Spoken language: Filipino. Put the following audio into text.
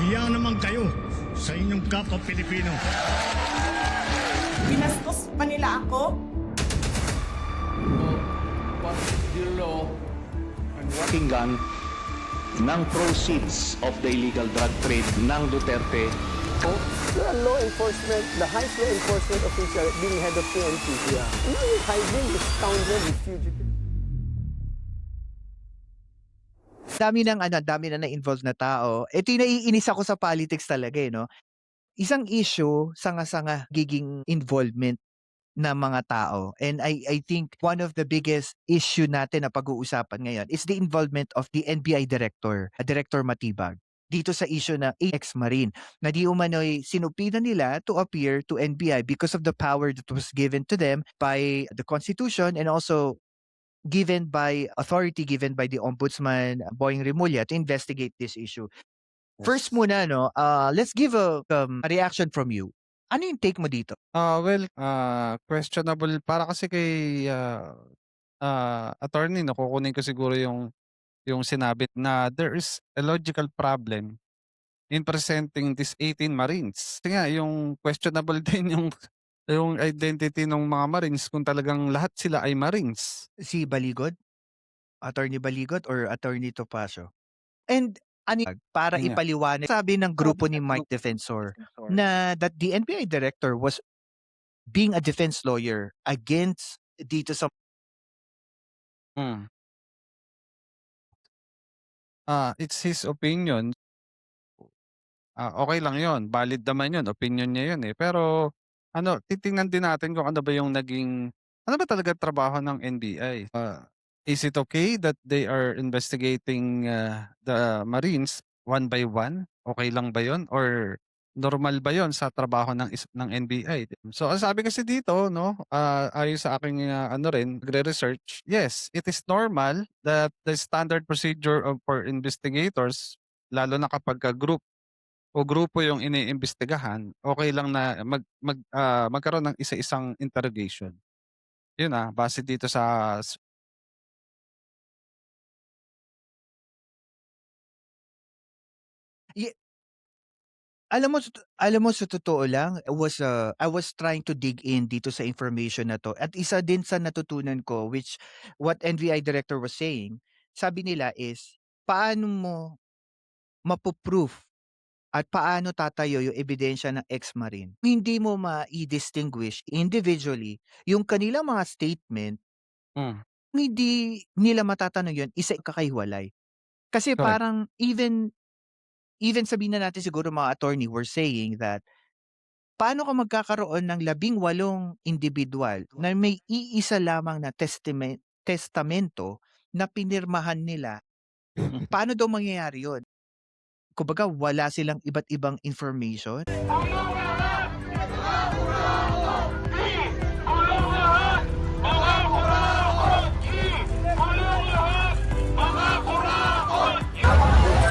Nahiya naman kayo sa inyong kapwa Pilipino. Binastos pa nila ako. What is the law and what Pakinggan ng proceeds of the illegal drug trade ng Duterte. The law enforcement, the highest law enforcement official being head of PNP. Yeah. Now you're hiding the scoundrel, the fugitive. Dami na na-involved na tao. Ito yung naiinis ako sa politics talaga eh, no? Isang issue, sanga-sanga giging involvement ng mga tao. And I think one of the biggest issue natin na pag-uusapan ngayon is the involvement of the NBI Director, Director Matibag, dito sa issue ng ex-Marine, na di umano'y sinupina nila to appear to NBI because of the power that was given to them by the Constitution and also given by authority given by the Ombudsman Boying Rimulya to investigate this issue. First muna, no, let's give a reaction from you. Ano yung take mo dito? Questionable para kasi kay attorney, no, kukunin ko siguro yung sinabi na there is a logical problem in presenting these 18 Marines. Kasi nga, yung questionable din yung identity ng mga Marines kung talagang lahat sila ay Marines. Si Baligod? Attorney Baligod or Attorney Topacio? And ano para Yun nga. ipaliwanag, sabi ng grupo ni Mike Defensor na that the NBI Director was being a defense lawyer against dito sa Mm. It's his opinion. Okay lang yon, valid naman yun, opinion niya yun eh. Pero ano, titingnan din natin kung ano ba yung ano ba talaga trabaho ng NBI? Is it okay that they are investigating the Marines one by one? Okay lang ba yon? Or normal ba yon sa trabaho ng NBI? So ang sabi kasi dito, no, ayon sa aking research, yes, it is normal that the standard procedure for investigators, lalo na kapag group o grupo yung iniimbestigahan, okay lang na magkaroon ng isa-isang interrogation. Yun base dito sa alam mo sa totoo lang, I was trying to dig in dito sa information na to. At isa din sa natutunan ko, which what NBI Director was saying, sabi nila is, paano mo mapoproof at paano tatayo yung ebidensya ng ex-Marine? Hindi mo ma-distinguish individually yung kanilang mga statement, mm, hindi nila matatanong yun, isa kakahiwalay. Kasi correct. parang even sabihin na natin siguro mga attorney were saying that paano ka magkakaroon ng 18 individual na may iisa lamang na testamento na pinirmahan nila? Paano daw mangyayari yun? Kumbaga wala silang iba't ibang information?